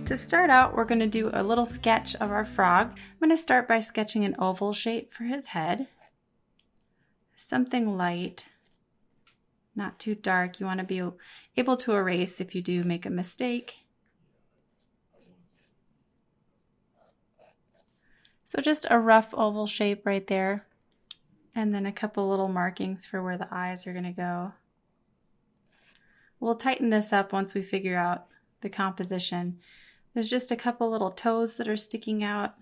To start out, we're going to do a little sketch of our frog. I'm going to start by sketching an oval shape for his head. Something light, not too dark. You want to be able to erase if you do make a mistake. So just a rough oval shape right there. And then a couple little markings for where the eyes are going to go. We'll tighten this up once we figure out the composition. There's just a couple little toes that are sticking out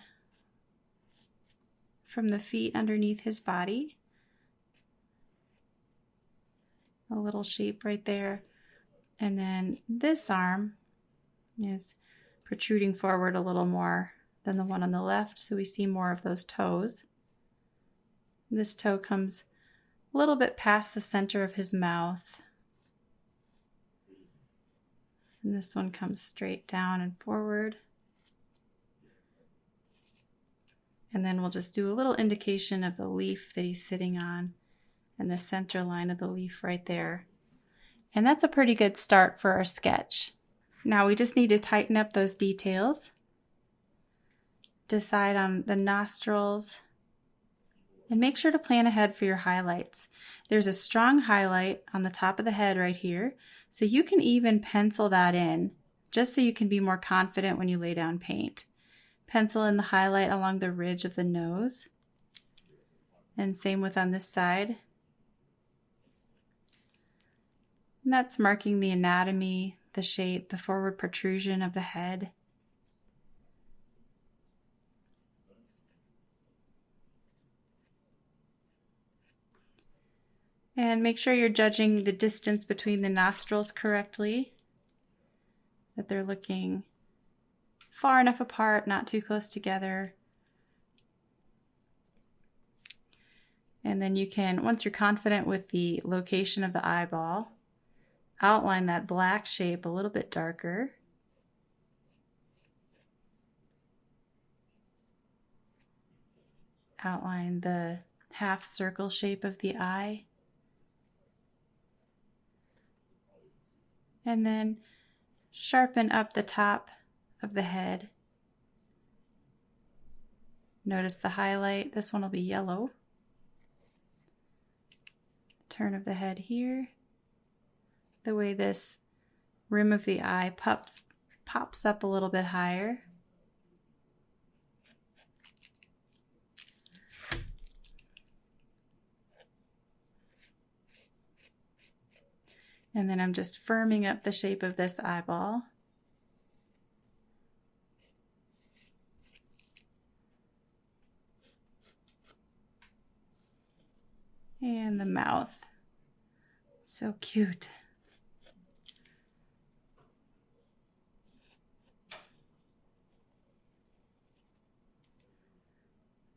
from the feet underneath his body. A little shape right there. And then this arm is protruding forward a little more than the one on the left, so we see more of those toes. This toe comes a little bit past the center of his mouth. And this one comes straight down and forward. And then we'll just do a little indication of the leaf that he's sitting on and the center line of the leaf right there. And that's a pretty good start for our sketch. Now we just need to tighten up those details. Decide on the nostrils. And make sure to plan ahead for your highlights. There's a strong highlight on the top of the head right here, so you can even pencil that in, just so you can be more confident when you lay down paint. Pencil in the highlight along the ridge of the nose, and same with on this side. And that's marking the anatomy, the shape, the forward protrusion of the head. And make sure you're judging the distance between the nostrils correctly, that they're looking far enough apart, not too close together. And then you can, once you're confident with the location of the eyeball, outline that black shape a little bit darker. Outline the half circle shape of the eye. And then sharpen up the top of the head. Notice the highlight. This one will be yellow. Turn of the head here. The way this rim of the eye pops up a little bit higher. And then I'm just firming up the shape of this eyeball. And the mouth. So cute.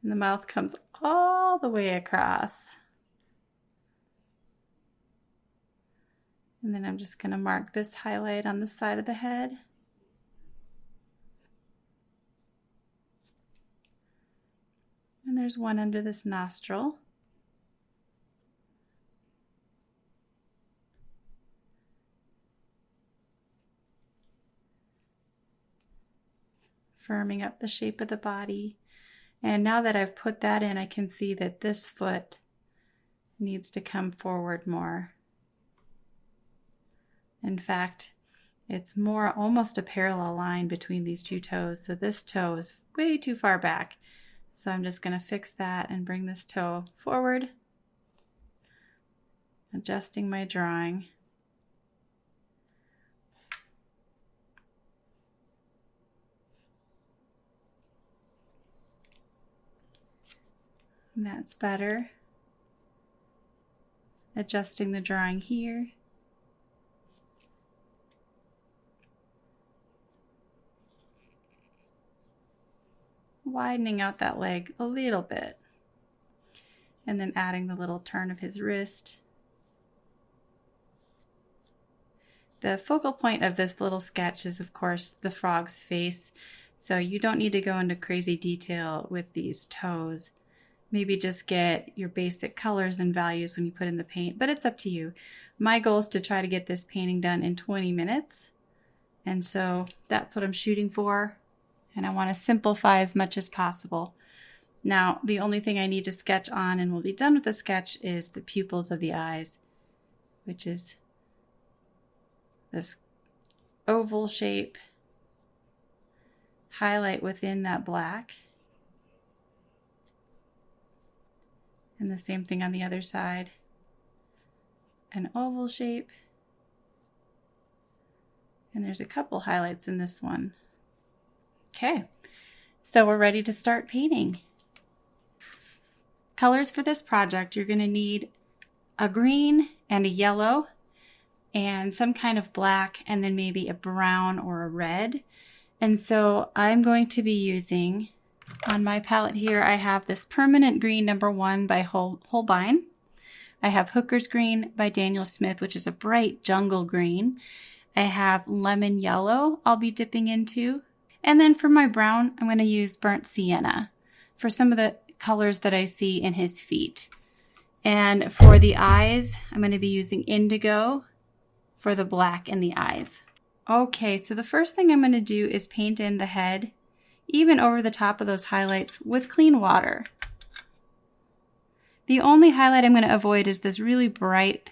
And the mouth comes all the way across. And then I'm just going to mark this highlight on the side of the head. And there's one under this nostril. Firming up the shape of the body. And now that I've put that in, I can see that this foot needs to come forward more. In fact, it's more almost a parallel line between these two toes. So this toe is way too far back. So I'm just going to fix that and bring this toe forward. Adjusting my drawing. And that's better. Adjusting the drawing here. Widening out that leg a little bit. And then adding the little turn of his wrist. The focal point of this little sketch is, of course, the frog's face. So you don't need to go into crazy detail with these toes. Maybe just get your basic colors and values when you put in the paint, but it's up to you. My goal is to try to get this painting done in 20 minutes. And so that's what I'm shooting for. And I want to simplify as much as possible. Now, the only thing I need to sketch on, and we'll be done with the sketch, is the pupils of the eyes, which is this oval shape. Highlight within that black. And the same thing on the other side. An oval shape. And there's a couple highlights in this one. Okay, so we're ready to start painting. Colors for this project, you're going to need a green and a yellow and some kind of black, and then maybe a brown or a red. And so I'm going to be using, on my palette here, I have this Permanent Green #1 by Holbein. I have Hooker's Green by Daniel Smith, which is a bright jungle green. I have Lemon Yellow I'll be dipping into. And then for my brown, I'm going to use Burnt Sienna for some of the colors that I see in his feet. And for the eyes, I'm going to be using Indigo for the black in the eyes. Okay, so the first thing I'm going to do is paint in the head, even over the top of those highlights, with clean water. The only highlight I'm going to avoid is this really bright,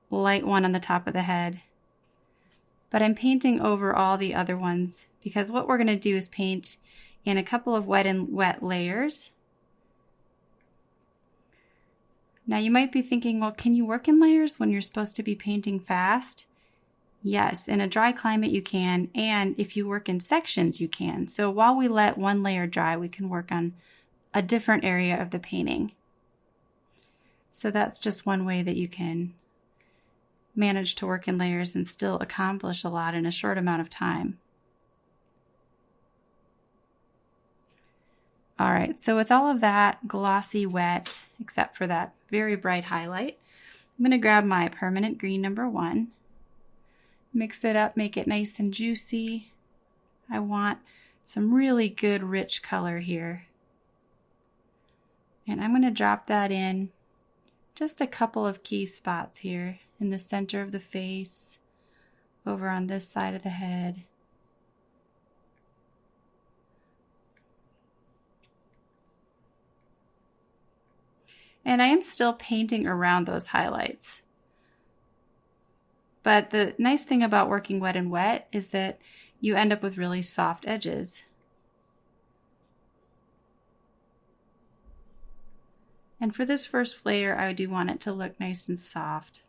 light one on the top of the head. But I'm painting over all the other ones because what we're going to do is paint in a couple of wet and wet layers. Now you might be thinking, well, can you work in layers when you're supposed to be painting fast? Yes, in a dry climate you can, and if you work in sections you can. So while we let one layer dry, we can work on a different area of the painting. So that's just one way that you can manage to work in layers and still accomplish a lot in a short amount of time. All right, so with all of that glossy wet, except for that very bright highlight, I'm going to grab my Permanent Green #1, mix it up, make it nice and juicy. I want some really good rich color here. And I'm going to drop that in just a couple of key spots here in the center of the face, over on this side of the head. And I am still painting around those highlights. But the nice thing about working wet and wet is that you end up with really soft edges. And for this first layer, I do want it to look nice and soft.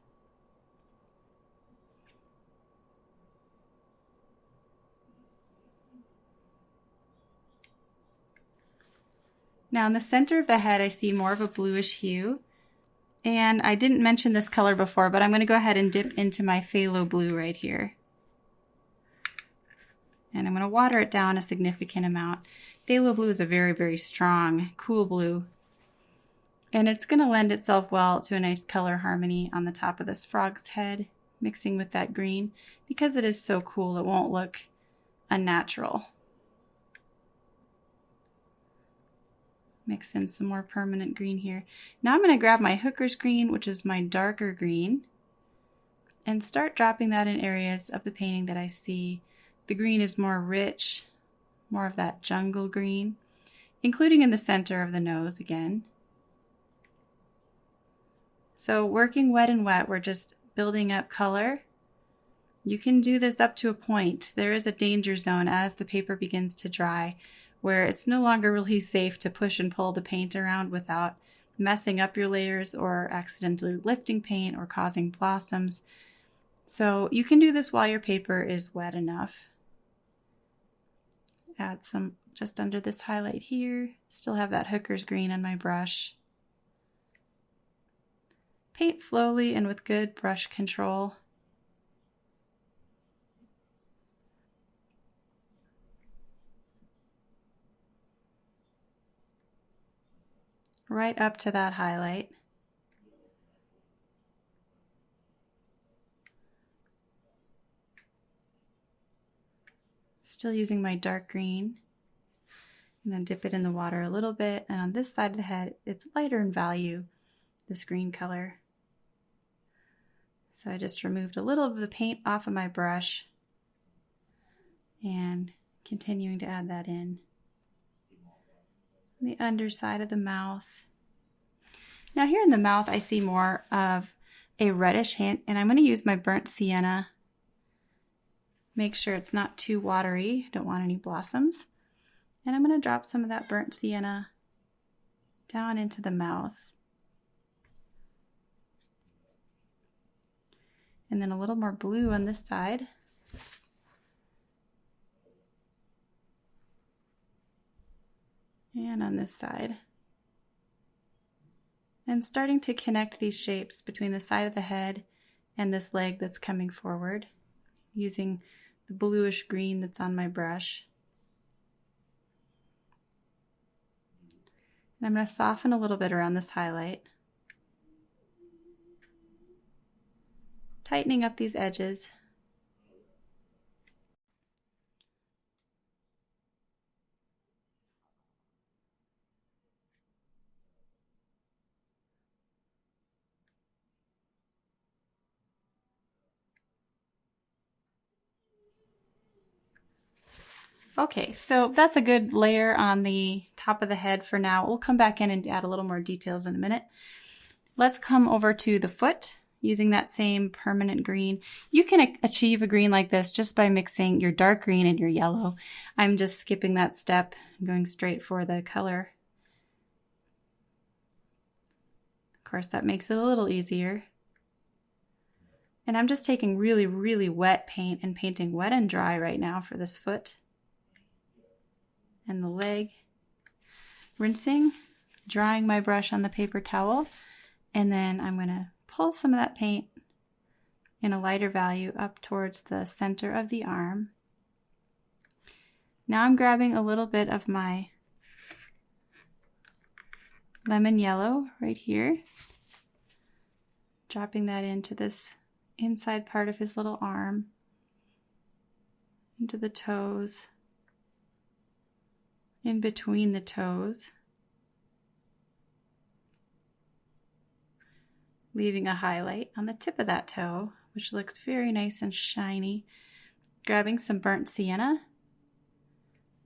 Now in the center of the head, I see more of a bluish hue. And I didn't mention this color before, but I'm going to go ahead and dip into my phthalo blue right here. And I'm going to water it down a significant amount. Phthalo blue is a very, very strong, cool blue. And it's going to lend itself well to a nice color harmony on the top of this frog's head, mixing with that green. Because it is so cool, it won't look unnatural. Mix in some more permanent green here. Now I'm going to grab my Hooker's Green, which is my darker green, and start dropping that in areas of the painting that I see the green is more rich, more of that jungle green, including in the center of the nose again. So working wet and wet, we're just building up color. You can do this up to a point. There is a danger zone as the paper begins to dry, where it's no longer really safe to push and pull the paint around without messing up your layers or accidentally lifting paint or causing blossoms. So you can do this while your paper is wet enough. Add some just under this highlight here. Still have that Hooker's Green on my brush. Paint slowly and with good brush control. Right up to that highlight. Still using my dark green. And then dip it in the water a little bit. And on this side of the head, it's lighter in value, this green color. So I just removed a little of the paint off of my brush. and continuing to add that in. The underside of the mouth. Now here in the mouth I see more of a reddish hint, and I'm going to use my burnt sienna. Make sure it's not too watery, don't want any blossoms. And I'm going to drop some of that burnt sienna down into the mouth. And then a little more blue on this side. And on this side. And starting to connect these shapes between the side of the head and this leg that's coming forward, using the bluish green that's on my brush. And I'm going to soften a little bit around this highlight, tightening up these edges. Okay, so that's a good layer on the top of the head for now. We'll come back in and add a little more details in a minute. Let's come over to the foot using that same permanent green. You can achieve a green like this just by mixing your dark green and your yellow. I'm just skipping that step and going straight for the color. Of course, that makes it a little easier. And I'm just taking really, really wet paint and painting wet and dry right now for this foot and the leg. Rinsing, drying my brush on the paper towel, and then I'm going to pull some of that paint in a lighter value up towards the center of the arm. Now I'm grabbing a little bit of my lemon yellow right here, dropping that into this inside part of his little arm, into the toes, in between the toes, leaving a highlight on the tip of that toe, which looks very nice and shiny. Grabbing some burnt sienna,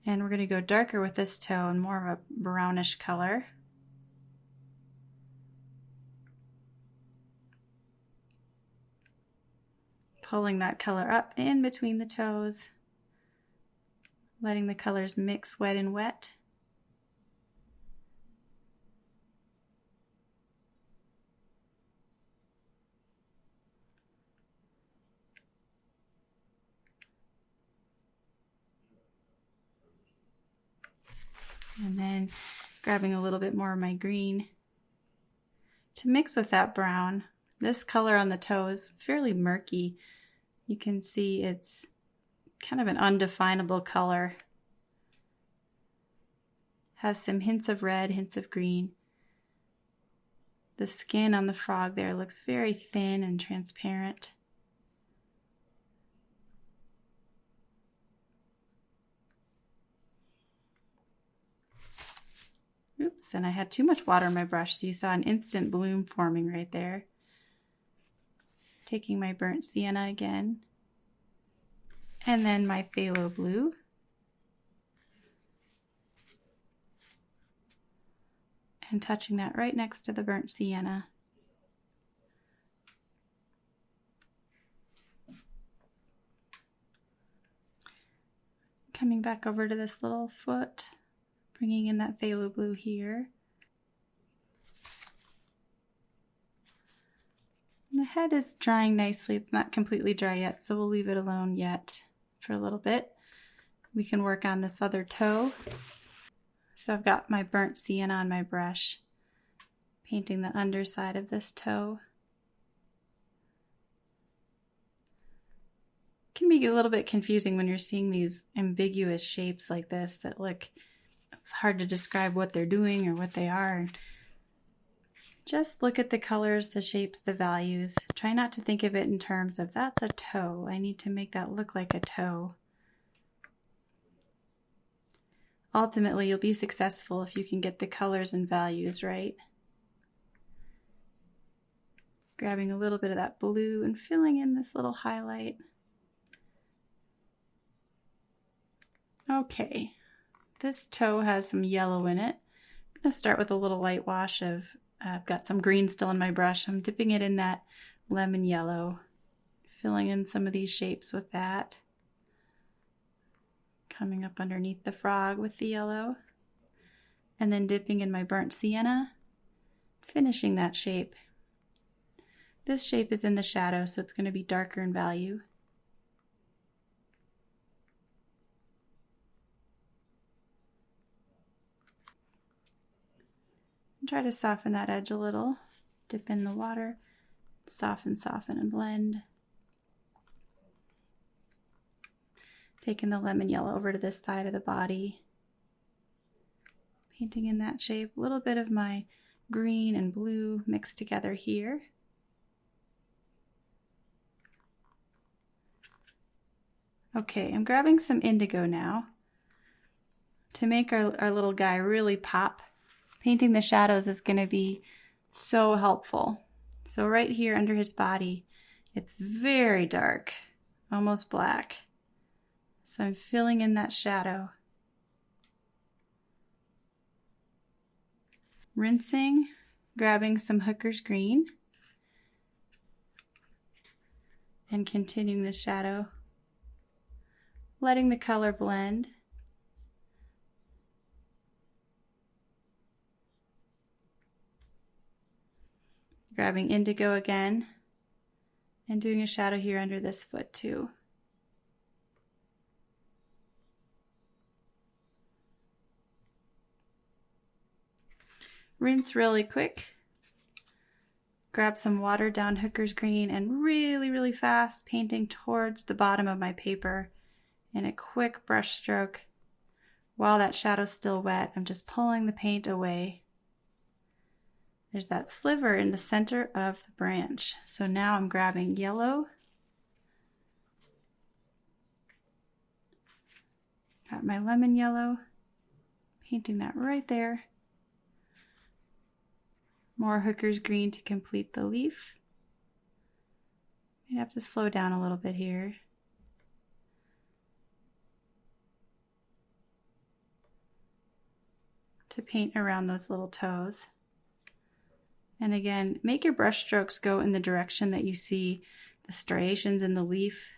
and we're going to go darker with this toe and more of a brownish color. Pulling that color up in between the toes, letting the colors mix wet and wet. And then grabbing a little bit more of my green to mix with that brown. This color on the toe is fairly murky. You can see it's kind of an undefinable color. Has some hints of red, hints of green. The skin on the frog there looks very thin and transparent. Oops, and I had too much water in my brush, so you saw an instant bloom forming right there. Taking my burnt sienna again, and then my phthalo blue. And touching that right next to the burnt sienna. Coming back over to this little foot, bringing in that phthalo blue here. And the head is drying nicely. It's not completely dry yet, so we'll leave it alone yet for a little bit. We can work on this other toe. So I've got my burnt sienna on my brush, painting the underside of this toe. It can be a little bit confusing when you're seeing these ambiguous shapes like this that look, it's hard to describe what they're doing or what they are. Just look at the colors, the shapes, the values. Try not to think of it in terms of that's a toe. I need to make that look like a toe. Ultimately, you'll be successful if you can get the colors and values right. Grabbing a little bit of that blue and filling in this little highlight. Okay, this toe has some yellow in it. I'm going to start with a little light wash of, I've got some green still in my brush. I'm dipping it in that lemon yellow, filling in some of these shapes with that. Coming up underneath the frog with the yellow. And then dipping in my burnt sienna, finishing that shape. This shape is in the shadow, so it's going to be darker in value. Try to soften that edge a little. Dip in the water, soften, and blend. Taking the lemon yellow over to this side of the body. Painting in that shape. A little bit of my green and blue mixed together here. Okay, I'm grabbing some indigo now to make our little guy really pop. Painting the shadows is going to be so helpful. So right here under his body, it's very dark, almost black. So I'm filling in that shadow. Rinsing, grabbing some Hooker's green, and continuing the shadow. Letting the color blend. Grabbing indigo again and doing a shadow here under this foot too. Rinse really quick. Grab some watered down Hooker's green and really fast painting towards the bottom of my paper in a quick brush stroke. While that shadow's still wet, I'm just pulling the paint away. There's that sliver in the center of the branch. So now I'm grabbing yellow. Got my lemon yellow. Painting that right there. More Hooker's green to complete the leaf. You have to slow down a little bit here. To paint around those little toes. And again, make your brush strokes go in the direction that you see the striations in the leaf.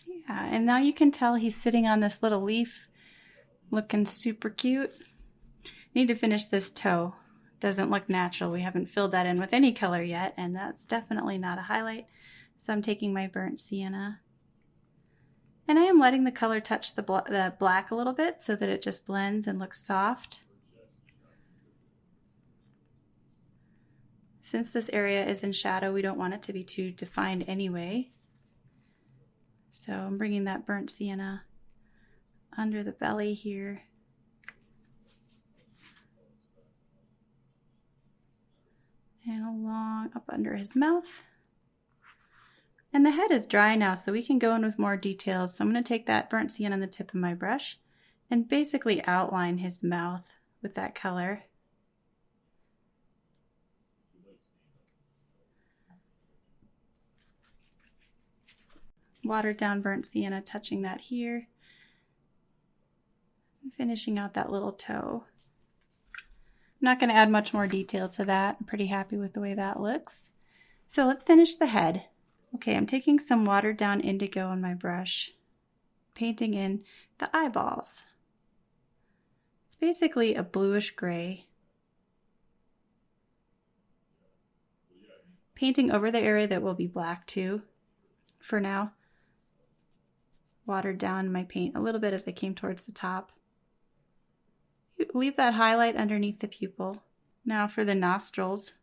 Yeah, and now you can tell he's sitting on this little leaf, looking super cute. Need to finish this toe. Doesn't look natural. We haven't filled that in with any color yet, and that's definitely not a highlight. So I'm taking my burnt sienna. And I am letting the color touch the black a little bit so that it just blends and looks soft. Since this area is in shadow, we don't want it to be too defined anyway. So I'm bringing that burnt sienna under the belly here. And along up under his mouth. And the head is dry now, so we can go in with more details. So I'm going to take that burnt sienna on the tip of my brush and basically outline his mouth with that color. Watered down burnt sienna, touching that here. And finishing out that little toe. I'm not going to add much more detail to that. I'm pretty happy with the way that looks. So let's finish the head. Okay, I'm taking some watered down indigo on my brush, painting in the eyeballs. It's basically a bluish gray. Painting over the area that will be black too, for now. Watered down my paint a little bit as they came towards the top. Leave that highlight underneath the pupil. Now for the nostrils.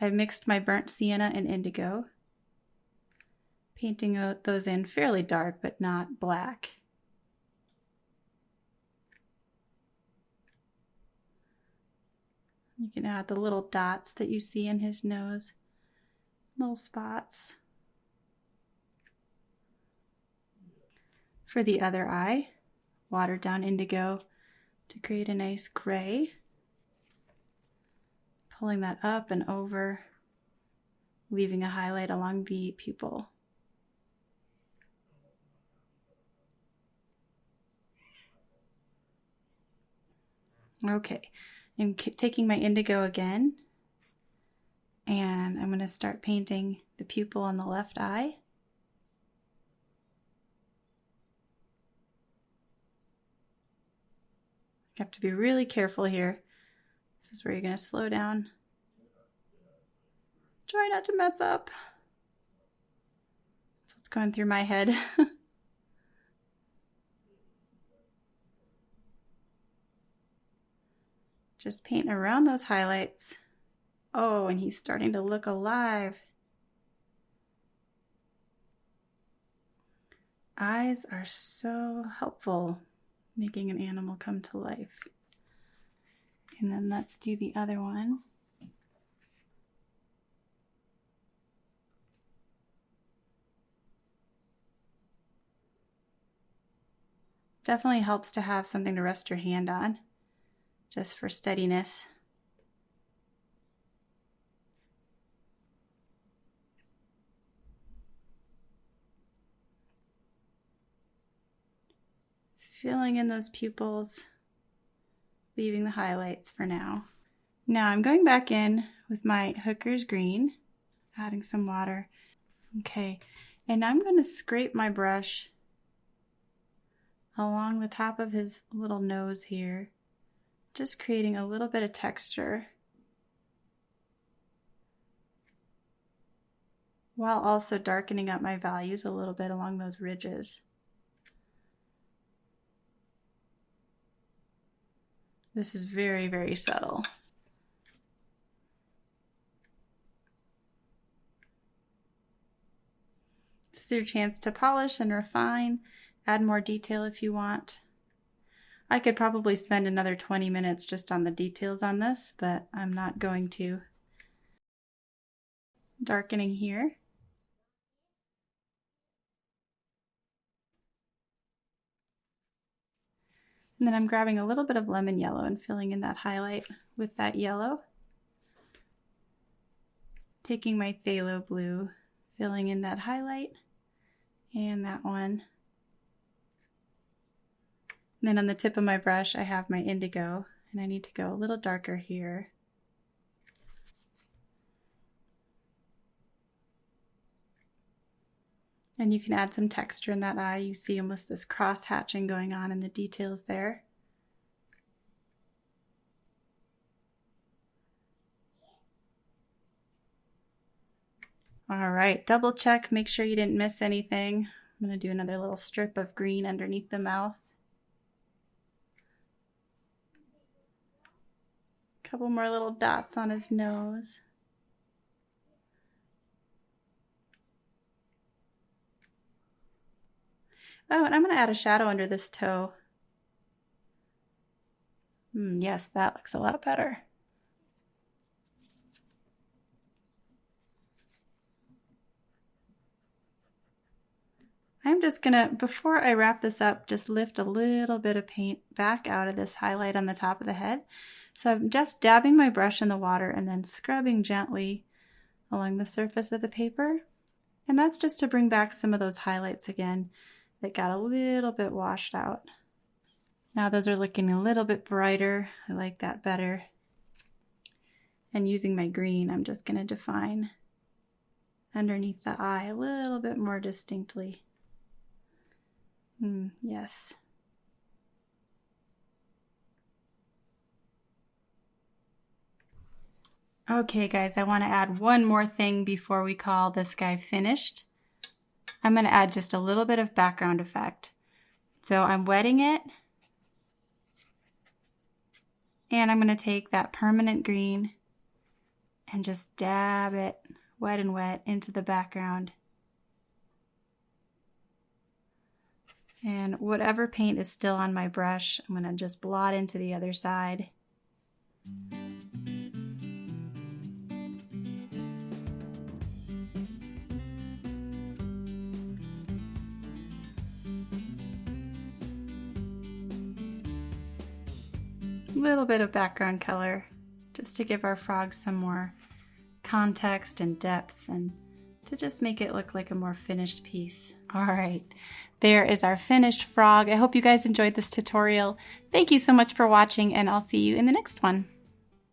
I've mixed my burnt sienna and indigo, painting those in fairly dark but not black. You can add the little dots that you see in his nose, little spots. For the other eye, watered down indigo to create a nice gray. pulling that up and over, leaving a highlight along the pupil. Okay, I'm taking my indigo again, and I'm going to start painting the pupil on the left eye. You have to be really careful here. This is where you're going to slow down. Try not to mess up. That's what's going through my head. Just paint around those highlights. Oh, and he's starting to look alive. Eyes are so helpful, making an animal come to life. And then let's do the other one. Definitely helps to have something to rest your hand on, just for steadiness. Filling in those pupils, leaving the highlights for now. Now I'm going back in with my Hooker's green, adding some water. Okay, and I'm going to scrape my brush along the top of his little nose here, just creating a little bit of texture, while also darkening up my values a little bit along those ridges. This is very, very subtle. This is your chance to polish and refine, add more detail if you want. I could probably spend another 20 minutes just on the details on this, but I'm not going to. Darkening here. And then I'm grabbing a little bit of lemon yellow and filling in that highlight with that yellow. Taking my phthalo blue, filling in that highlight and that one. And then on the tip of my brush, I have my indigo, and I need to go a little darker here. And you can add some texture in that eye. You see almost this cross hatching going on in the details there. All right, double check, make sure you didn't miss anything. I'm going to do another little strip of green underneath the mouth. A couple more little dots on his nose. Oh, and I'm going to add a shadow under this toe. Yes, that looks a lot better. I'm just going to, before I wrap this up, just lift a little bit of paint back out of this highlight on the top of the head. So I'm just dabbing my brush in the water and then scrubbing gently along the surface of the paper. And that's just to bring back some of those highlights again that got a little bit washed out. Now those are looking a little bit brighter. I like that better. And using my green, I'm just going to define underneath the eye a little bit more distinctly. Yes. Okay guys, I want to add one more thing before we call this guy finished. I'm going to add just a little bit of background effect. So I'm wetting it, and I'm going to take that permanent green and just dab it wet and wet into the background. And whatever paint is still on my brush, I'm going to just blot into the other side. A little bit of background color just to give our frog some more context and depth and to just make it look like a more finished piece. All right, there is our finished frog. I hope you guys enjoyed this tutorial. Thank you so much for watching, and I'll see you in the next one.